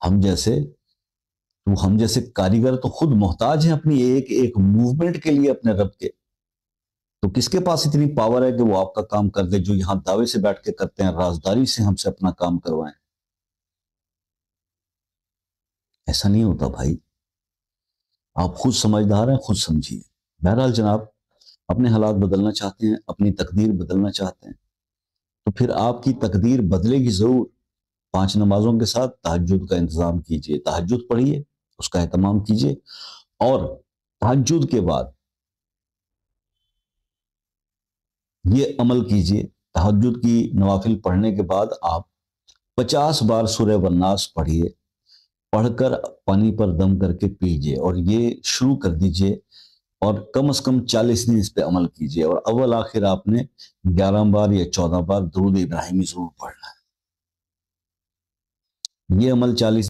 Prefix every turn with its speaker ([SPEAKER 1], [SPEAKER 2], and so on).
[SPEAKER 1] ہم جیسے کاریگر تو خود محتاج ہیں اپنی ایک ایک موومنٹ کے لیے اپنے رب کے. تو کس کے پاس اتنی پاور ہے کہ وہ آپ کا کام کر دے جو یہاں دعوے سے بیٹھ کے کرتے ہیں, رازداری سے ہم سے اپنا کام کروائیں؟ ایسا نہیں ہوتا بھائی. آپ خود سمجھدار ہیں, خود سمجھیے. بہرحال جناب, اپنے حالات بدلنا چاہتے ہیں, اپنی تقدیر بدلنا چاہتے ہیں, تو پھر آپ کی تقدیر بدلے گی ضرور. 5 نمازوں کے ساتھ تہجد کا انتظام کیجئے, تہجد پڑھیے, اس کا اہتمام کیجئے, اور تہجد کے بعد یہ عمل کیجئے. تہجد کی نوافل پڑھنے کے بعد آپ 50 بار سورہ والناس پڑھیے, پڑھ کر پانی پر دم کر کے پیجئے, اور یہ شروع کر دیجئے, اور کم از کم 40 دن اس پہ عمل کیجئے, اور اول آخر آپ نے 11 بار یا 14 بار درود ابراہیمی ضرور پڑھنا ہے. یہ عمل 40